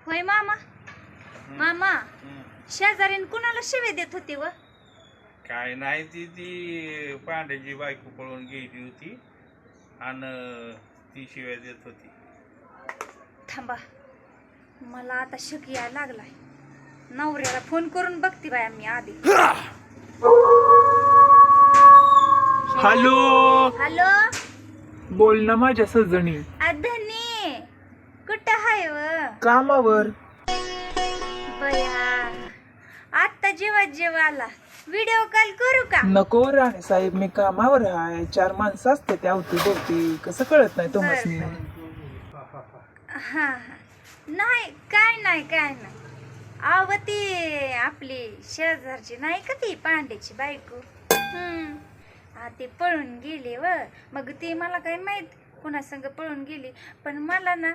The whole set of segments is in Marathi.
होय मामा. मामा शेजारीन कुणाला शिवे देत होती व? काय नाही ती पांड्याची बायको पळून गेली होती आणि ती शिव्या देत होती. थांबा, मला आता शक यायला लागलाय. नवऱ्याला फोन करून बघते बाया मी आधी. हॅलो, हॅलो, बोल ना माझ्या सजणी. धनी कुठं हाय व? कामावर. बया आता जेव्हा आला. व्हिडिओ कॉल करू का? नको राणे साहेब, मी कामावर आहे. 4 माणसं असते त्या होती बोलती. कसं कळत नाही तुम्हाला? हा नाही काय नाही. अव ती आपली शेजारची नाही का ती पांड्याची बायको, ती पळून गेली व. मग ती मला काही माहित कुणा संग पळून गेली. पण मला ना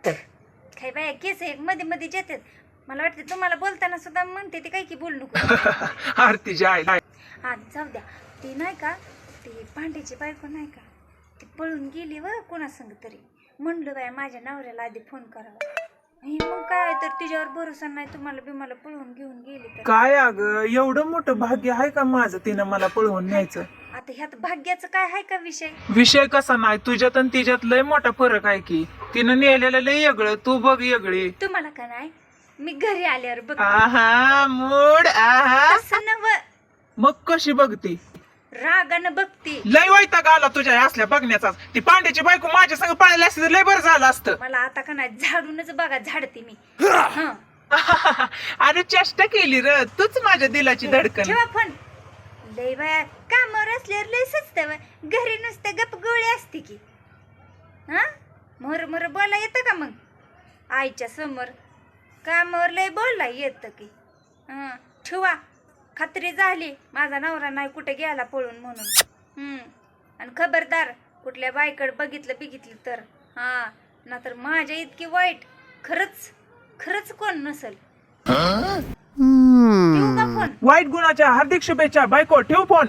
काही बाया केस एक मध्ये येतात. मला वाटते तुम्हाला बोलताना सुद्धा म्हणते ती काही की बोलू नको. आरतीची आई. हा जाऊ द्या. ती नाही का ती पांड्याची बायको नाही का, ती पळून गेली व कुणा संग तरी. म्हणलं बाय माझ्या नवऱ्याला आधी फोन करावा. मग काय तर तिच्यावर भरोसा नाही. तुम्हाला पळवून घेऊन गेली तर काय अगं, एवढं मोठं भाग्य आहे का माझं तिनं मला पळवून न्यायचं? आता ह्यात भाग्याचं काय आहे का विषय? विषय कसा नाही, तुझ्यात आणि तिच्यात लय मोठा फरक आहे की. तिनं नेलेलं लय वेगळं, तू बघ वेगळी. तुम्हाला का नाही, मी घरी आल्यावर बघ. आहा मूड आहा. असं नव, मग कशी बघती? रागानं बघते. लय वैताग आला तुझ्या असल्या बघण्याचा. ती पांड्याची बायको माझ्या संग पळायला असती तर लय बरं झालं असतं. मला आता का नाही झाडूनच बघा, झाडते मी. हं. अरे चेष्टा केली र, तूच माझ्या दिलाची धडकन. ठेवा फोन. लय बाया कामावर असल्यावर लय सुचत. घरी नुसतं गप गोळी असते की. हा मोर बोला येतं का मग आईच्या समोर? कामावर लय बोलला येतं की. ठेवा. खात्री झाली माझा नवरा नाही कुठे गेला पळून म्हणून. आणि खबरदार कुठल्या बायकड बघितलं तर ना तर माझ्या इतकी वाईट खरंच कोण नसल. ठेवू का फोन? वाईट गुणाच्या हार्दिक शुभेच्छा. बायको ठेव फोन.